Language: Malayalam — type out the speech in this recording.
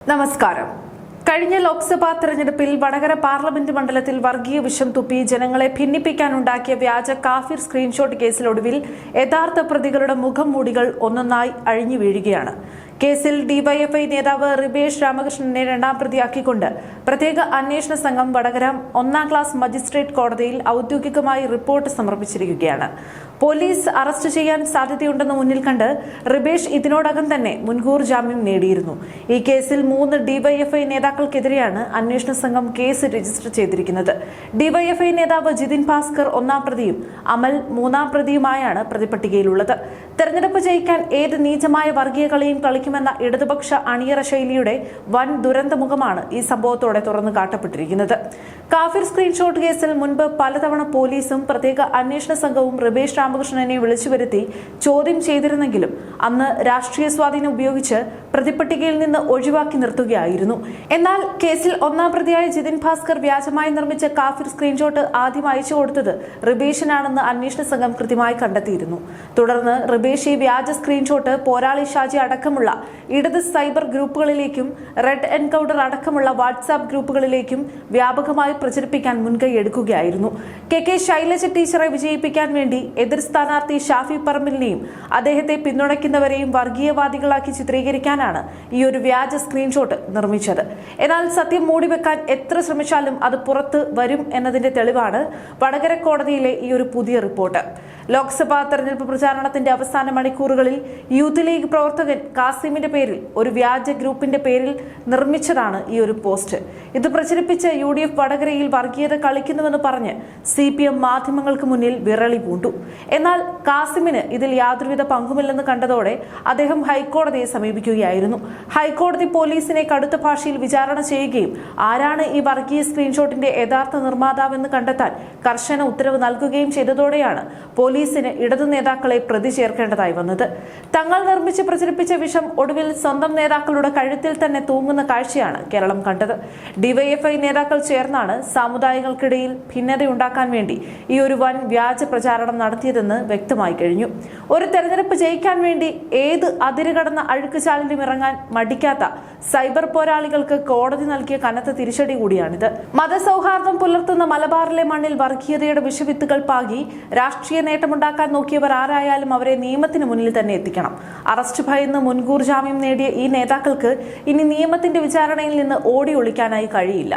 നമസ്കാരം. കഴിഞ്ഞ ലോക്സഭാ തെരഞ്ഞെടുപ്പിൽ വടകര പാർലമെന്റ് മണ്ഡലത്തിൽ വർഗീയ വിഷം തുപ്പി ജനങ്ങളെ ഭിന്നിപ്പിക്കാനുണ്ടാക്കിയ വ്യാജ കാഫിർ സ്ക്രീൻഷോട്ട് കേസിലൊടുവിൽ യഥാർത്ഥ പ്രതികളുടെ മുഖം മൂടികൾ ഒന്നൊന്നായി അഴിഞ്ഞു വീഴുകയാണ്. കേസിൽ ഡിവൈഎഫ്ഐ നേതാവ് റിബേഷ് രാമകൃഷ്ണനെ രണ്ടാം പ്രതിയാക്കിക്കൊണ്ട് പ്രത്യേക അന്വേഷണ സംഘം വടകര 1ാം ക്ലാസ് മജിസ്ട്രേറ്റ് കോടതിയിൽ ഔദ്യോഗികമായി റിപ്പോർട്ട് സമർപ്പിച്ചിരിക്കുകയാണ്. പോലീസ് അറസ്റ്റ് ചെയ്യാൻ സാധ്യതയുണ്ടെന്ന് മുന്നിൽ കണ്ട് റിബേഷ് ഇതിനോടകം തന്നെ മുൻകൂർ ജാമ്യം നേടിയിരുന്നു. ഈ കേസിൽ 3 ഡിവൈഎഫ്ഐ നേതാക്കൾക്കെതിരെയാണ് അന്വേഷണ സംഘം കേസ് രജിസ്റ്റർ ചെയ്തിരിക്കുന്നത്. ഡിവൈഎഫ്ഐ നേതാവ് ജിതിൻ ഭാസ്കർ 1ാം പ്രതിയും അമൽ 3ാം പ്രതിയുമായാണ് പ്രതിപട്ടികയിലുള്ളത്. തെരഞ്ഞെടുപ്പ് ജയിക്കാൻ ഏത് നീചമായ വർഗീയ കളിയും കളിക്കുമെന്ന ഇടതുപക്ഷ അണിയറ ശൈലിയുടെ വൻ ദുരന്തമുഖമാണ് ഈ സംഭവത്തോടെ തുറന്നു കാട്ടപ്പെട്ടിരിക്കുന്നത്. കാഫിർ സ്ക്രീൻഷോട്ട് കേസിൽ മുൻപ് പലതവണ പോലീസും പ്രത്യേക അന്വേഷണ സംഘവും റിബേഷ് രാമകൃഷ്ണനെ വിളിച്ചുവരുത്തി ചോദ്യം ചെയ്തിരുന്നെങ്കിലും അന്ന് രാഷ്ട്രീയ സ്വാധീനം ഉപയോഗിച്ച് പ്രതിപട്ടികയിൽ നിന്ന് ഒഴിവാക്കി നിർത്തുകയായിരുന്നു. എന്നാൽ കേസിൽ 1ാം പ്രതിയായ ജിതിൻ ഭാസ്കർ വ്യാജമായി നിർമ്മിച്ച കാഫിർ സ്ക്രീൻഷോട്ട് ആദ്യം അയച്ചു കൊടുത്തത് റിബേഷിനാണെന്ന് അന്വേഷണ സംഘം കൃത്യമായി കണ്ടെത്തിയിരുന്നു. തുടർന്ന് റിബേഷ് ഈ വ്യാജ സ്ക്രീൻഷോട്ട് പോരാളി ഷാജി അടക്കമുള്ള ഇടത് സൈബർ ഗ്രൂപ്പുകളിലേക്കും റെഡ് എൻകൗണ്ടർ അടക്കമുള്ള വാട്സാപ്പ് ഗ്രൂപ്പുകളിലേക്കും വ്യാപകമായി പ്രചരിപ്പിക്കാൻ മുൻകൈയെടുക്കുകയായിരുന്നു. കെ ശൈലജ ടീച്ചറെ വിജയിപ്പിക്കാൻ വേണ്ടി എതിർ സ്ഥാനാർത്ഥി ഷാഫി പറമ്പിലിനെയും അദ്ദേഹത്തെ പിന്തുണയ്ക്കുന്നവരെയും വർഗീയവാദികളാക്കി ചിത്രീകരിക്കാനാണ് ഈ ഒരു വ്യാജ സ്ക്രീൻഷോട്ട് നിർമ്മിച്ചത്. എന്നാൽ സത്യം മൂടിവെക്കാൻ എത്ര ശ്രമിച്ചാലും അത് പുറത്ത് വരും എന്നതിന്റെ തെളിവാണ് വടകര കോടതിയിലെ ഈ ഒരു പുതിയ റിപ്പോർട്ട്. ലോക്സഭാ തെരഞ്ഞെടുപ്പ് പ്രചാരണത്തിന്റെ അവസാന മണിക്കൂറുകളിൽ യൂത്ത് ലീഗ് പ്രവർത്തകൻ കാസിമിന്റെ പേരിൽ ഒരു വ്യാജ ഗ്രൂപ്പിന്റെ പേരിൽ നിർമ്മിച്ചതാണ് ഈ ഒരു പോസ്റ്റ്. ഇത് പ്രചരിപ്പിച്ച് UDF വടകരയിൽ വർഗീയത കളിക്കുന്നുവെന്ന് പറഞ്ഞ് CPM മാധ്യമങ്ങൾക്ക് മുന്നിൽ വിറളി പൂണ്ടു. എന്നാൽ കാസിമിന് ഇതിൽ യാതൊരുവിധ പങ്കുമില്ലെന്ന് കണ്ടതോടെ അദ്ദേഹം ഹൈക്കോടതിയെ സമീപിക്കുകയായിരുന്നു. ഹൈക്കോടതി പോലീസിനെ കടുത്ത ഭാഷയിൽ വിചാരണ ചെയ്യുകയും ആരാണ് ഈ വർഗീയ സ്ക്രീൻഷോട്ടിന്റെ യഥാർത്ഥ നിർമ്മാതാവെന്ന് കണ്ടെത്താൻ കർശന ഉത്തരവ് നൽകുകയും ചെയ്തതോടെയാണ് പോലീസിന് ഇടതു നേതാക്കളെ പ്രതി ചേർക്കേണ്ടതായി വന്നത്. തങ്ങൾ നിർമ്മിച്ച് പ്രചരിപ്പിച്ച വിഷം ഒടുവിൽ സ്വന്തം നേതാക്കളുടെ കഴുത്തിൽ തന്നെ തൂങ്ങുന്ന കാഴ്ചയാണ് കേരളം കണ്ടത്. ഡിവൈഎഫ്ഐ നേതാക്കൾ ചേർന്നാണ് സാമുദായികൾക്കിടയിൽ ഭിന്നതയുണ്ടാക്കാൻ വേണ്ടി ഈ ഒരു വൻ വ്യാജ പ്രചാരണം നടത്തിയതെന്ന് വ്യക്തമായി കഴിഞ്ഞു. ഒരു തെരഞ്ഞെടുപ്പ് ജയിക്കാൻ വേണ്ടി ഏത് അതിരുകടന്ന അഴുക്കുചാലിലും ഇറങ്ങാൻ മടിക്കാത്ത സൈബർ പോരാളികൾക്ക് കോടതി നൽകിയ കനത്ത തിരിച്ചടി കൂടിയാണിത്. മതസൗഹാർദ്ദം പുലർത്തുന്ന മലബാറിലെ മണ്ണിൽ വർഗീയതയുടെ വിഷവിത്തുകൾ പാകി രാഷ്ട്രീയ നേട്ടമുണ്ടാക്കാൻ നോക്കിയവർ ആരായാലും അവരെ നിയമത്തിന് മുന്നിൽ തന്നെ എത്തിക്കണം. അറസ്റ്റ് ഭയന്ന് മുൻകൂർ ജാമ്യം നേടിയ ഈ നേതാക്കൾക്ക് ഇനി നിയമത്തിന്റെ വിചാരണയിൽ നിന്ന് ഓടി ഒളിക്കാനായി കഴിയില്ല.